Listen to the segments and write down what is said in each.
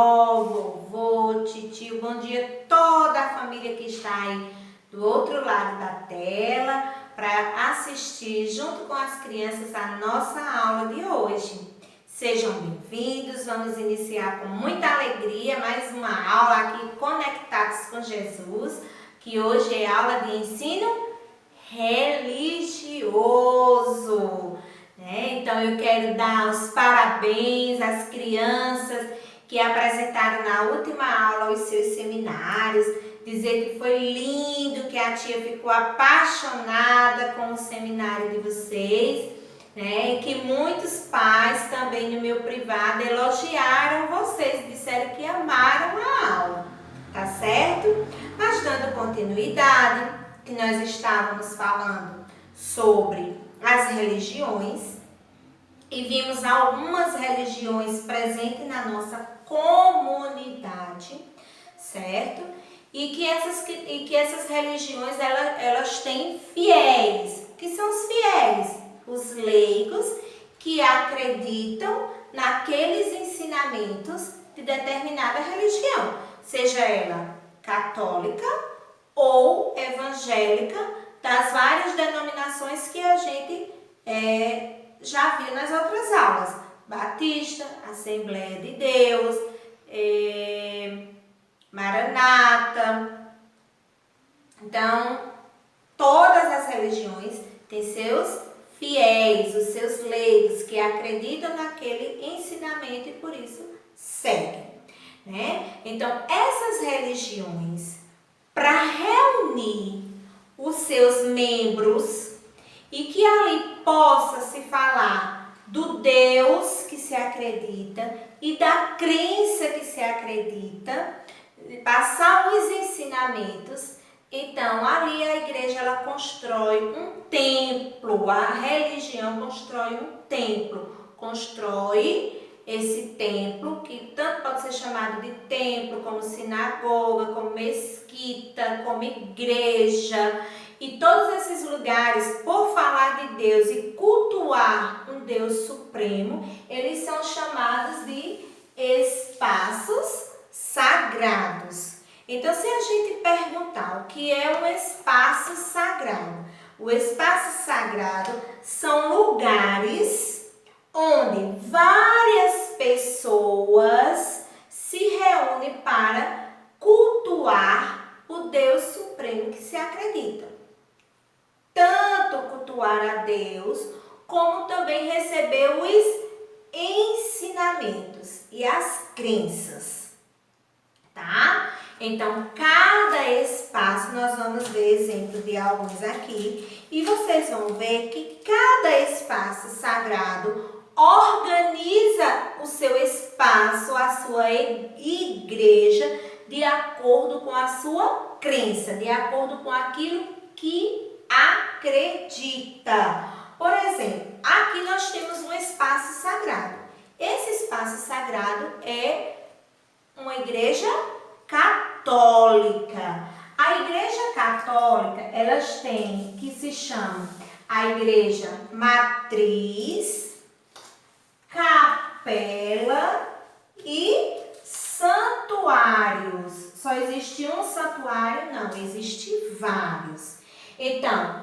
vovó, vovô, titio, bom dia toda a família que está aí do outro lado da tela para assistir junto com as crianças a nossa aula de hoje. Sejam bem-vindos, vamos iniciar com muita alegria mais uma aula aqui Conectados com Jesus, que hoje é aula de ensino religioso. Então eu quero dar os parabéns às crianças que apresentaram na última aula os seus seminários, dizer que foi lindo, que a tia ficou apaixonada com o seminário de vocês, e que muitos pais também no meu privado elogiaram vocês, disseram que amaram a aula, tá certo? Mas dando continuidade, que nós estávamos falando sobre as religiões e vimos algumas religiões presentes na nossa comunidade, certo? E que essas religiões elas têm fiéis. O que são os fiéis? Os leigos que acreditam naqueles ensinamentos de determinada religião, seja ela católica ou evangélica, das várias denominações que a gente já viu nas outras aulas. Batista, Assembleia de Deus, Maranata. Então, todas as religiões têm seus fiéis, os seus leigos que acreditam naquele ensinamento e por isso seguem, Então, essas religiões, para reunir os seus membros e que ali possa se falar do Deus que se acredita e da crença que se acredita, passar os ensinamentos. Então, ali a igreja ela constrói um templo, a religião constrói um templo, constrói esse templo, que tanto pode ser chamado de templo, como sinagoga, como mesquita, como igreja. E todos esses lugares, por falar de Deus e cultuar um Deus supremo, eles são chamados de espaços sagrados. Então, se a gente perguntar o que é um espaço sagrado, o espaço sagrado são lugares onde várias pessoas se reúnem para cultuar o Deus supremo que se acredita. Tanto cultuar a Deus, como também receber os ensinamentos e as crenças, tá? Então, cada espaço, nós vamos ver exemplo de alguns aqui, e vocês vão ver que cada espaço sagrado organiza o seu espaço, a sua igreja, de acordo com a sua crença, de acordo com aquilo que acredita. Por exemplo, aqui nós temos um espaço sagrado. Esse espaço sagrado é uma igreja católica. A igreja católica, elas têm que se chama a igreja matriz, capela e santuários. Só existe um santuário? Não, existe vários. Então,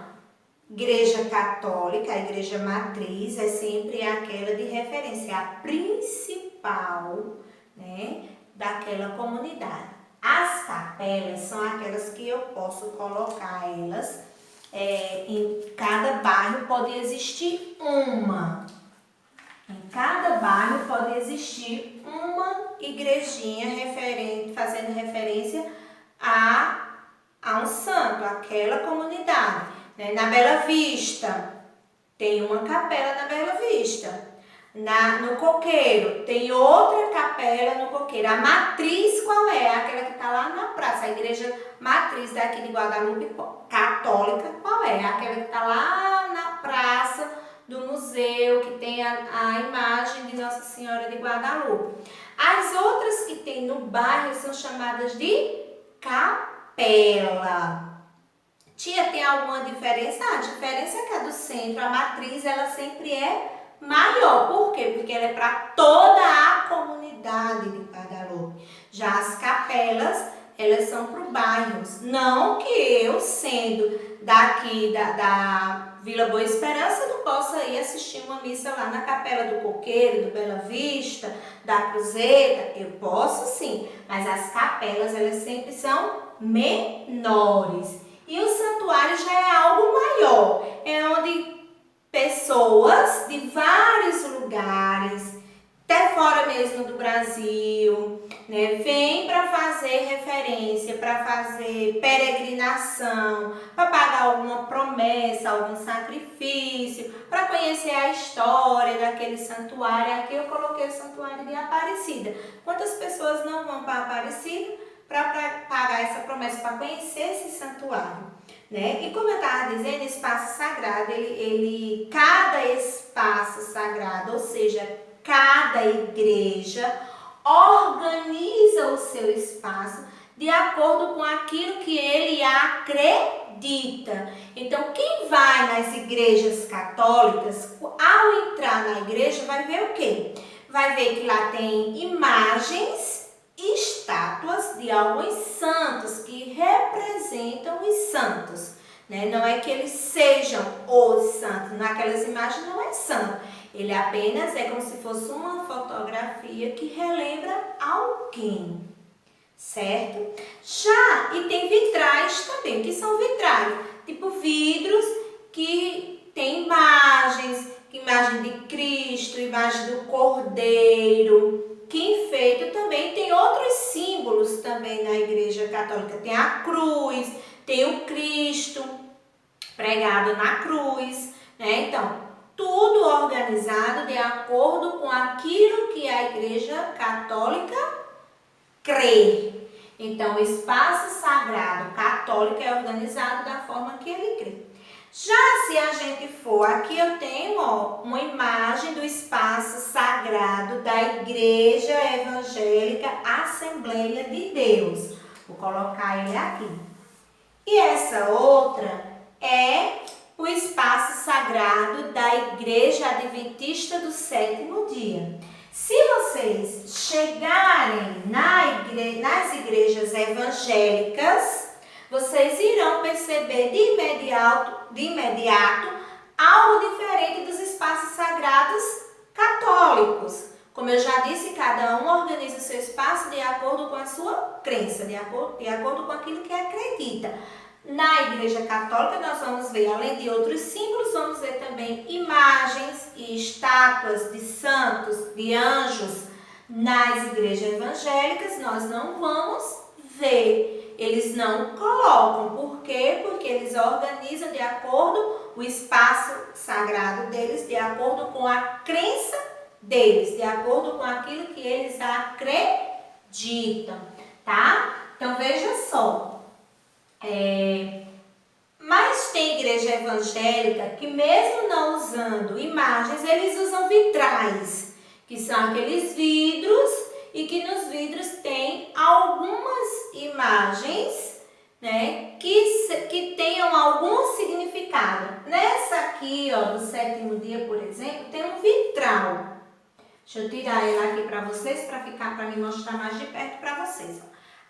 igreja católica, a igreja matriz é sempre aquela de referência, a principal, daquela comunidade. As capelas são aquelas que eu posso colocar elas, em cada bairro pode existir uma. Em cada bairro pode existir uma igrejinha fazendo referência a um santo, aquela comunidade. Na Bela Vista, tem uma capela na Bela Vista. No Coqueiro, tem outra capela no Coqueiro. A matriz qual é? Aquela que está lá na praça. A igreja matriz daqui de Guadalupe, católica, qual é? Aquela que está lá na praça do museu, que tem a imagem de Nossa Senhora de Guadalupe. As outras que tem no bairro são chamadas de capela. Tia, tem alguma diferença? A diferença é que a do centro, a matriz, ela sempre é maior. Por quê? Porque ela é para toda a comunidade de Guadalupe. Já as capelas, elas são para os bairros. Não que eu, sendo daqui da Vila Boa Esperança, não possa ir assistir uma missa lá na Capela do Coqueiro, do Bela Vista, da Cruzeta. Eu posso sim, mas as capelas, elas sempre são menores. E o santuário já é algo maior. É onde pessoas de vários lugares, até fora mesmo do Brasil, né, vêm para fazer referência, para fazer peregrinação, para pagar alguma promessa, algum sacrifício, para conhecer a história daquele santuário. Aqui eu coloquei o santuário de Aparecida. Quantas pessoas não vão para Aparecida para pagar essa promessa, para conhecer esse santuário? Né? E como eu estava dizendo, espaço sagrado, cada espaço sagrado, ou seja, cada igreja organiza o seu espaço de acordo com aquilo que ele acredita. Então, quem vai nas igrejas católicas, ao entrar na igreja, vai ver o quê? Vai ver que lá tem imagens e estátuas de alguns santos que representam os santos. Né? Não é que eles sejam os santos, naquelas imagens não é santo. Ele apenas é como se fosse uma fotografia que relembra alguém, certo? E tem vitrais também. O que são vitrais? Tipo vidros que tem imagens, imagem de Cristo, imagem do Cordeiro, que enfeita também. Tem outros símbolos também na Igreja Católica. Tem a cruz, tem o Cristo pregado na cruz, né? Então, tudo organizado de acordo com aquilo que a Igreja Católica crê. Então, o espaço sagrado católico é organizado da forma que ele crê. Já se a gente for, aqui eu tenho uma imagem do espaço sagrado da Igreja Evangélica Assembleia de Deus. Vou colocar ele aqui. E essa outra é o espaço sagrado da Igreja Adventista do Sétimo Dia. Se vocês chegarem nas igrejas evangélicas, vocês irão perceber de imediato algo diferente dos espaços sagrados católicos. Como eu já disse, cada um organiza o seu espaço de acordo com a sua crença, de acordo com aquilo que acredita. Na Igreja Católica nós vamos ver, além de outros símbolos, vamos ver também imagens e estátuas de santos, de anjos. Nas igrejas evangélicas nós não vamos ver, eles não colocam. Por quê? Porque eles organizam de acordo o espaço sagrado deles, de acordo com a crença deles, de acordo com aquilo que eles acreditam, tá? Então veja só. Mas tem igreja evangélica que, mesmo não usando imagens, eles usam vitrais, que são aqueles vidros, e que nos vidros tem algumas imagens, né, que tenham algum significado. Nessa aqui, ó, do sétimo dia, por exemplo, tem um vitral. Deixa eu tirar ele aqui para vocês, para me mostrar mais de perto para vocês.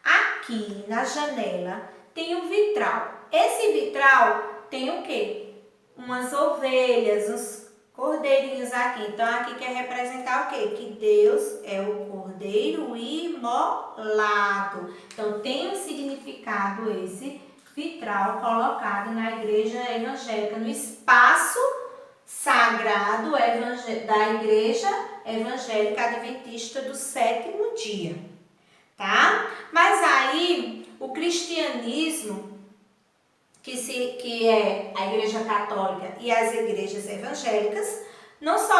Aqui na janela tem um vitral. Esse vitral tem o quê? Umas ovelhas, uns cordeirinhos aqui. Então, aqui quer representar o quê? Que Deus é o cordeiro imolado. Então, tem um significado esse vitral colocado na igreja evangélica, no espaço sagrado da Igreja Evangélica Adventista do Sétimo Dia, tá? Mas aí, o cristianismo, que é a Igreja Católica e as igrejas evangélicas, não só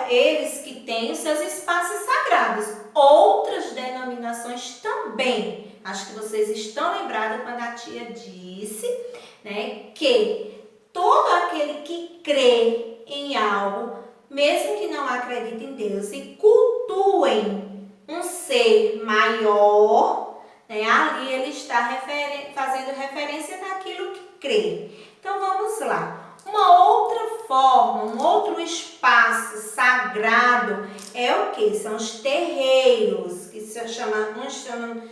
eles que têm os seus espaços sagrados, outras denominações também. Acho que vocês estão lembrados quando a tia disse, né, que todo aquele que crê em algo, mesmo que não acredite em Deus, e cultuem um ser maior, né, ali ele está fazendo referência naquilo que crê. Então vamos lá. Uma outra forma, um outro espaço sagrado é o que? São os terreiros, que se chama, uns chamam,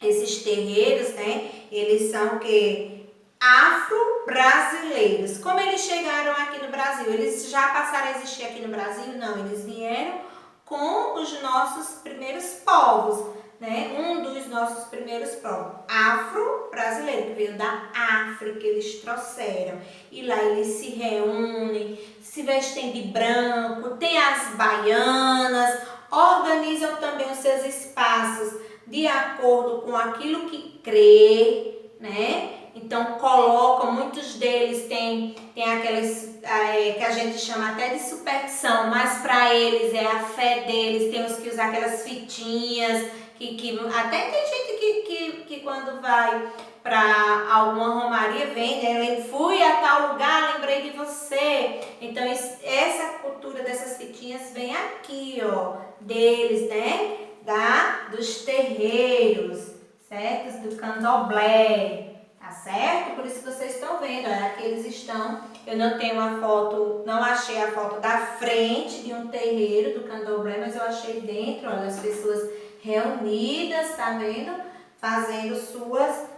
esses terreiros, né? Eles são o que? Afro-brasileiros. Como eles chegaram aqui no Brasil? Eles já passaram a existir aqui no Brasil? Não, eles vieram com os nossos primeiros povos, né? Um dos nossos primeiros povos, afro-brasileiro, que veio da África, eles trouxeram. E lá eles se reúnem, se vestem de branco, tem as baianas, organizam também os seus espaços de acordo com aquilo que crê, né? Então colocam, muitos deles tem aquelas que a gente chama até de superstição, mas para eles é a fé deles, tem os que usam aquelas fitinhas, que até tem gente que quando vai para alguma romaria vem, né? Fui a tal lugar, lembrei de você. Então essa cultura dessas fitinhas vem aqui, ó, deles, né? Dos terreiros, certo? Do candomblé. Tá certo? Por isso que vocês estão vendo, aqui eles estão, eu não tenho a foto, não achei a foto da frente de um terreiro do candomblé, mas eu achei dentro, olha, as pessoas reunidas, tá vendo? Fazendo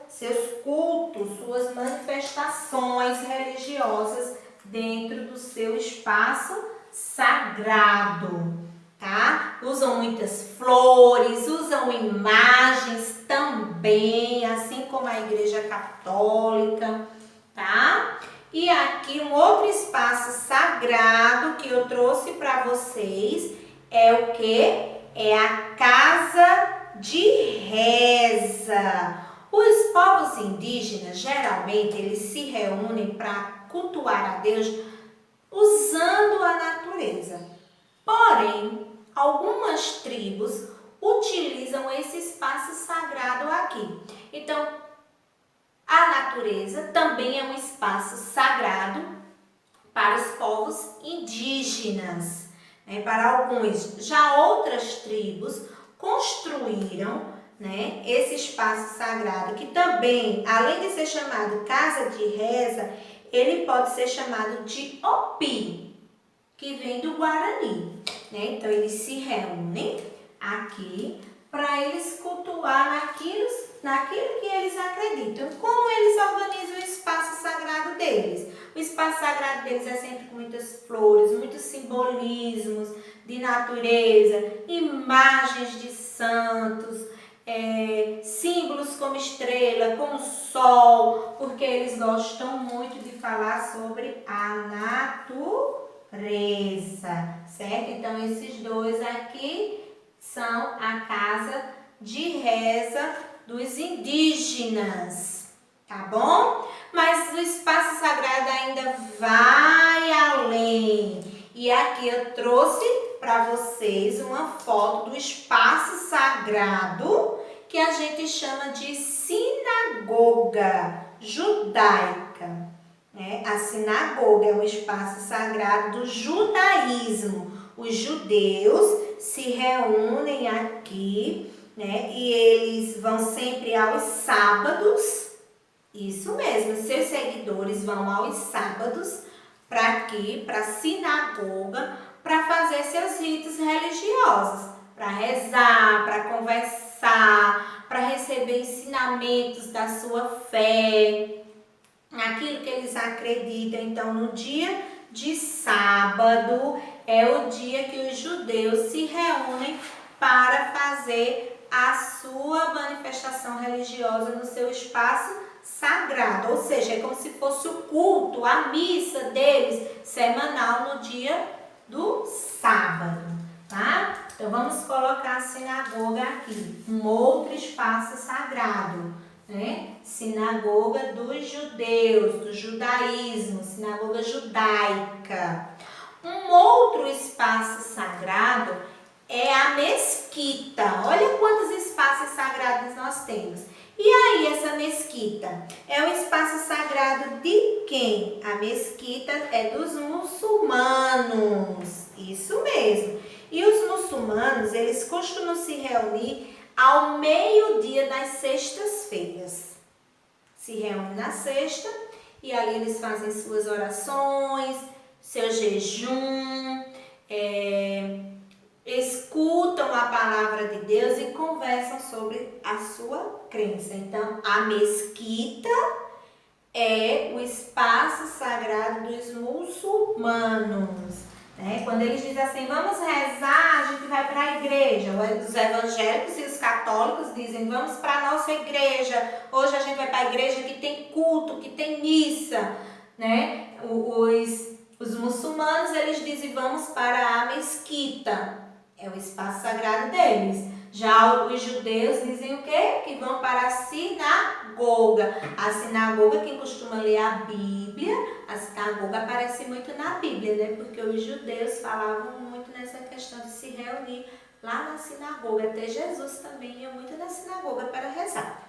seus cultos, suas manifestações religiosas dentro do seu espaço sagrado. Tá? Usam muitas flores, usam imagens também, assim como a Igreja Católica, tá? E aqui um outro espaço sagrado que eu trouxe para vocês é o que? É a casa de reza. Os povos indígenas, geralmente, eles se reúnem para cultuar a Deus usando a natureza. Porém, algumas tribos utilizam esse espaço sagrado aqui. Então, a natureza também é um espaço sagrado para os povos indígenas, né? Para alguns. Já outras tribos construíram, né, esse espaço sagrado, que também, além de ser chamado casa de reza, ele pode ser chamado de opi, que vem do Guarani, né? Então, eles se reúnem aqui para eles cultuar naquilo que eles acreditam. Como eles organizam o espaço sagrado deles? O espaço sagrado deles é sempre com muitas flores, muitos simbolismos de natureza, imagens de santos, símbolos como estrela, como sol, porque eles gostam muito de falar sobre a natureza, certo? Então, esses dois aqui são a casa de reza dos indígenas, tá bom? Mas o espaço sagrado ainda vai além. E aqui eu trouxe para vocês uma foto do espaço sagrado que a gente chama de sinagoga judaica. A sinagoga é um espaço sagrado do judaísmo. Os judeus se reúnem aqui, né? E eles vão sempre aos sábados. Isso mesmo, seus seguidores vão aos sábados para aqui, para a sinagoga, para fazer seus ritos religiosos, para rezar, para conversar, para receber ensinamentos da sua fé, aquilo que eles acreditam. Então, no dia de sábado é o dia que os judeus se reúnem para fazer a sua manifestação religiosa no seu espaço sagrado, ou seja, é como se fosse o culto, a missa deles semanal no dia do sábado, tá? Então vamos colocar a sinagoga aqui, um outro espaço sagrado, né? Sinagoga dos judeus, do judaísmo, sinagoga judaica. Um outro espaço sagrado é a mesquita. Olha quantos espaços sagrados nós temos. E aí, essa mesquita é um espaço sagrado de quem? A mesquita é dos muçulmanos. Isso mesmo. E os muçulmanos, eles costumam se reunir ao meio-dia das sextas-feiras. Se reúnem na sexta e ali eles fazem suas orações, seu jejum, escutam a palavra de Deus e conversam sobre a sua crença. Então, a mesquita é o espaço sagrado dos muçulmanos, né? Quando eles dizem assim, vamos rezar, a gente vai para a igreja. Os evangélicos e os católicos dizem, vamos para a nossa igreja. Hoje a gente vai para a igreja que tem culto, que tem missa, né? Os muçulmanos, eles dizem, vamos para a mesquita. É o espaço sagrado deles. Já os judeus dizem o quê? Que vão para a sinagoga. A sinagoga, quem costuma ler a Bíblia, a sinagoga aparece muito na Bíblia, né? Porque os judeus falavam muito nessa questão de se reunir lá na sinagoga. Até Jesus também ia muito na sinagoga para rezar,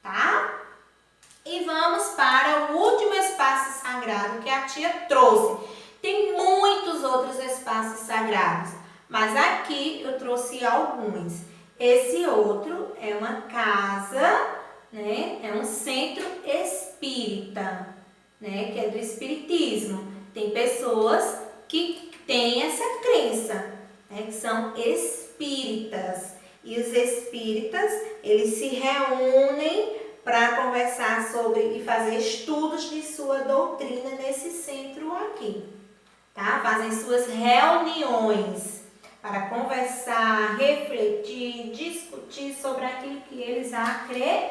tá? E vamos para o último espaço sagrado que a tia trouxe. Tem muitos outros espaços sagrados, mas aqui eu trouxe alguns. Esse outro é uma casa, né? É um centro espírita, né? Que é do espiritismo. Tem pessoas que têm essa crença, né? Que são espíritas. E os espíritas, eles se reúnem para conversar sobre e fazer estudos de sua doutrina nesse centro aqui, tá? Fazem suas reuniões para conversar, refletir, discutir sobre aquilo que eles acreditam.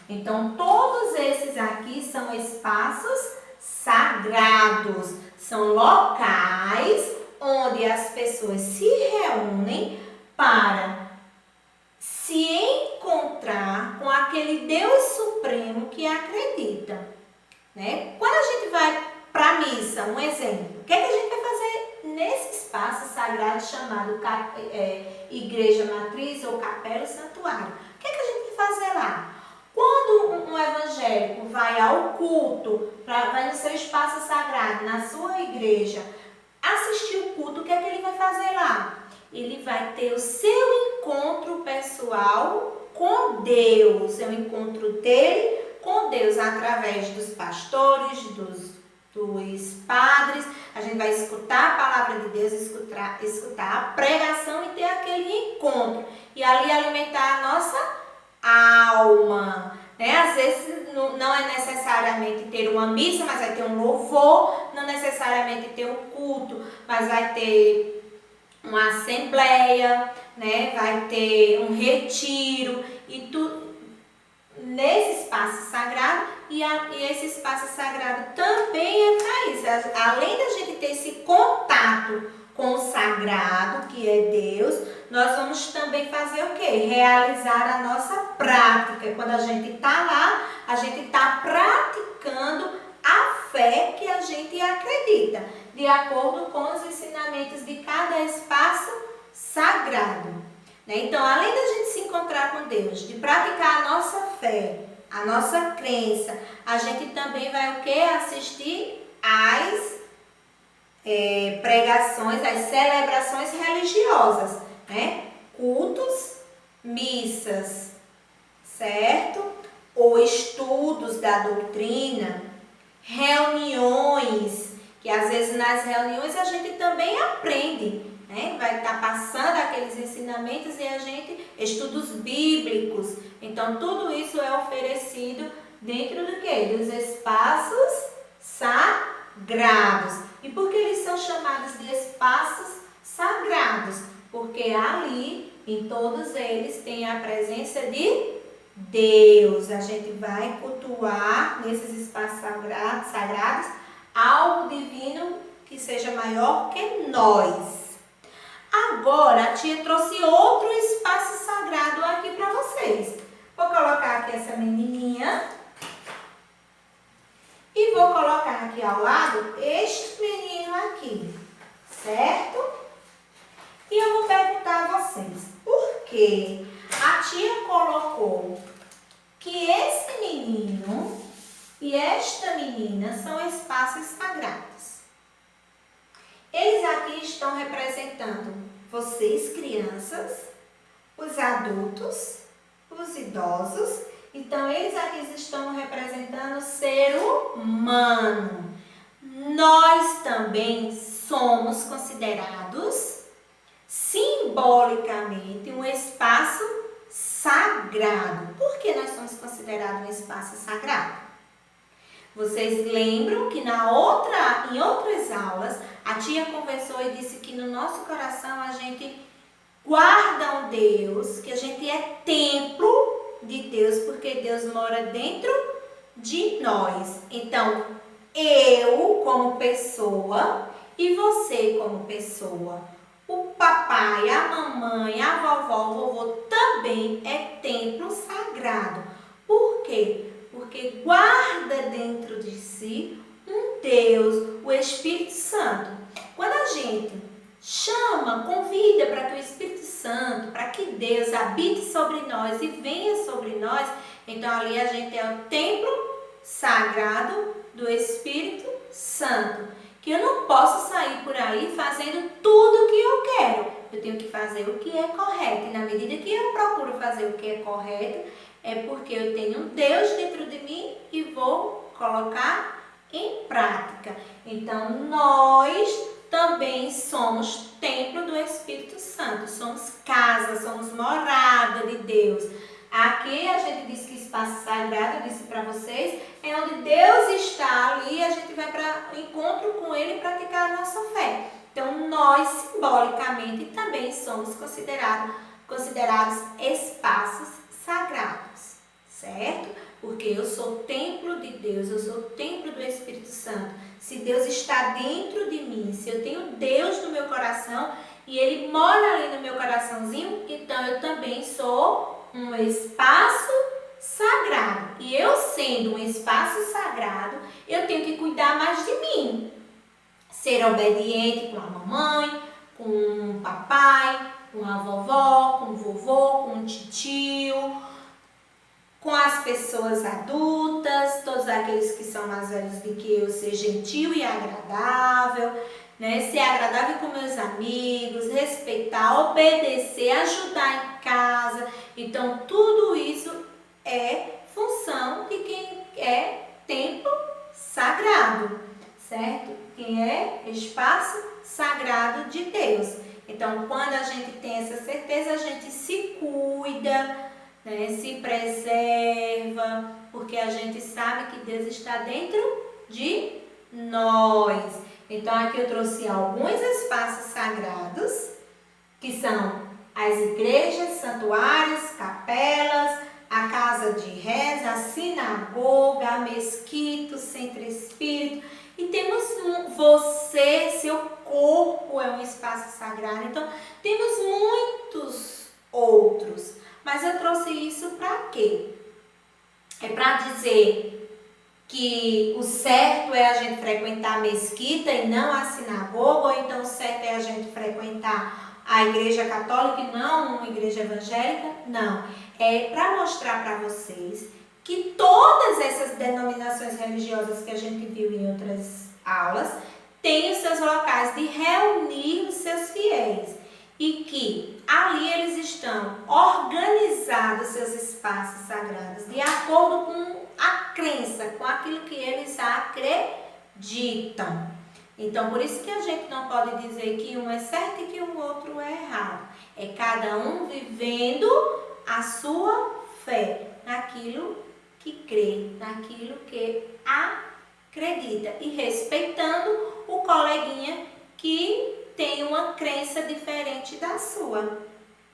Então, todos esses aqui são espaços sagrados, são locais onde as pessoas se reúnem para se encontrar com aquele Deus Supremo que acredita, né? Quando a gente vai para a missa, um exemplo, o que é que a gente vai fazer nesse espaço sagrado chamado Igreja Matriz ou Capela Santuário? O que é que a gente vai fazer lá? Quando um evangélico vai ao culto, vai no seu espaço sagrado, na sua igreja, assistir o culto, o que é que ele vai fazer lá? Ele vai ter o seu encontro pessoal com Deus, o encontro dele com Deus através dos pastores, dos padres. A gente vai escutar a palavra de Deus, escutar a pregação e ter aquele encontro. E ali alimentar a nossa alma, né? Às vezes não é necessariamente ter uma missa, mas vai ter um louvor, não necessariamente ter um culto, mas vai ter uma assembleia, né? Vai ter um retiro e tudo nesse espaço sagrado. E esse espaço sagrado também é para isso. Além da gente ter esse contato com o sagrado, que é Deus, nós vamos também fazer o quê? Realizar a nossa prática. Quando a gente está lá, a gente está praticando a fé que a gente acredita, de acordo com os ensinamentos de cada espaço sagrado, né? Então, além da gente se encontrar com Deus, de praticar a nossa fé, a nossa crença, a gente também vai o quê? Assistir às pregações, às celebrações religiosas, né? Cultos, missas, certo? Ou estudos da doutrina, reuniões, que às vezes nas reuniões a gente também aprende, né? Vai estar passando aqueles ensinamentos e a gente, estudos bíblicos. Então, tudo isso é oferecido dentro do quê? Dos espaços sagrados. E por que eles são chamados de espaços sagrados? Porque ali, em todos eles, tem a presença de Deus. A gente vai cultuar nesses espaços sagrados algo divino que seja maior que nós. Agora, a tia trouxe outro espaço sagrado aqui para vocês. Vou colocar aqui essa menininha. E vou colocar aqui ao lado este menino aqui, certo? E eu vou perguntar a vocês, por que a tia colocou que esse menino e esta menina são espaços sagrados? Eles aqui estão representando vocês, crianças, os adultos, os idosos Então, eles aqui estão representando o ser humano. Nós também somos considerados simbolicamente um espaço sagrado. Por que nós somos considerados um espaço sagrado? Vocês lembram que em outras aulas, a tia conversou e disse que no nosso coração a gente guarda um Deus, que a gente é templo de Deus, porque Deus mora dentro de nós. Então, eu como pessoa e você como pessoa, o papai, a mamãe, a vovó, o vovô também é templo sagrado. Por quê? Porque guarda dentro de si um Deus, o Espírito Santo. Quando a gente chama, convida para que o Espírito Santo, para que Deus habite sobre nós e venha sobre nós, então ali a gente é o templo sagrado do Espírito Santo. Que eu não posso sair por aí fazendo tudo o que eu quero. Eu tenho que fazer o que é correto. E na medida que eu procuro fazer o que é correto, é porque eu tenho um Deus dentro de mim e vou colocar em prática. Então, nós também somos templo do Espírito Santo. Somos casa, somos morada de Deus. Aqui a gente diz que espaço sagrado, eu disse para vocês, é onde Deus está ali e a gente vai para o encontro com Ele e praticar a nossa fé. Então, nós simbolicamente também somos considerados espaços sagrados, certo? Porque eu sou templo de Deus, eu sou templo do Espírito Santo. Se Deus está dentro de mim, se eu tenho Deus no meu coração e Ele mora ali no meu coraçãozinho, então eu também sou um espaço sagrado. E eu sendo um espaço sagrado, eu tenho que cuidar mais de mim. Ser obediente com a mamãe, com o papai, com a vovó, com o vovô, com o titio, com as pessoas adultas, todos aqueles que são mais velhos do que eu, ser gentil e agradável, né? Ser agradável com meus amigos, respeitar, obedecer, ajudar em casa. Então, tudo isso é função de quem é templo sagrado, certo? Quem é espaço sagrado de Deus. Então, quando a gente tem essa certeza, a gente se cuida, né? Se preserva, porque a gente sabe que Deus está dentro de nós. Então, aqui eu trouxe alguns espaços sagrados, que são as igrejas, santuários, capelas, a casa de reza, a sinagoga, a mesquita, o centro espírita. E temos você, seu corpo é um espaço sagrado. Então, temos muitos outros. Mas eu trouxe isso para quê? É para dizer que o certo é a gente frequentar a mesquita e não a sinagoga, ou então o certo é a gente frequentar a igreja católica e não uma igreja evangélica? Não. É para mostrar para vocês que todas essas denominações religiosas que a gente viu em outras aulas têm os seus locais de reunir os seus fiéis e que ali eles estão organizados, seus espaços sagrados, de acordo com a crença, com aquilo que eles acreditam. Então, por isso que a gente não pode dizer que um é certo e que o outro é errado. É cada um vivendo a sua fé, naquilo que crê, naquilo que acredita e respeitando o coleguinha que tem uma crença diferente da sua,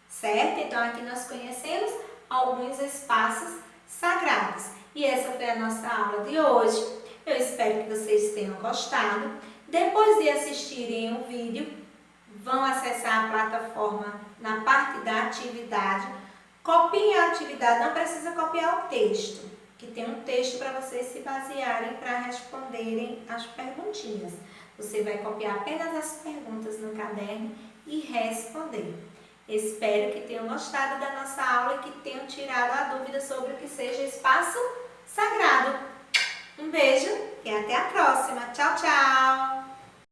certo? Então, aqui nós conhecemos alguns espaços sagrados. E essa foi a nossa aula de hoje. Eu espero que vocês tenham gostado. Depois de assistirem o vídeo, vão acessar a plataforma na parte da atividade. Copiem a atividade, não precisa copiar o texto, que tem um texto para vocês se basearem para responderem as perguntinhas. Você vai copiar apenas as perguntas no caderno e responder. Espero que tenham gostado da nossa aula e que tenham tirado a dúvida sobre o que seja espaço sagrado. Um beijo e até a próxima. Tchau, tchau!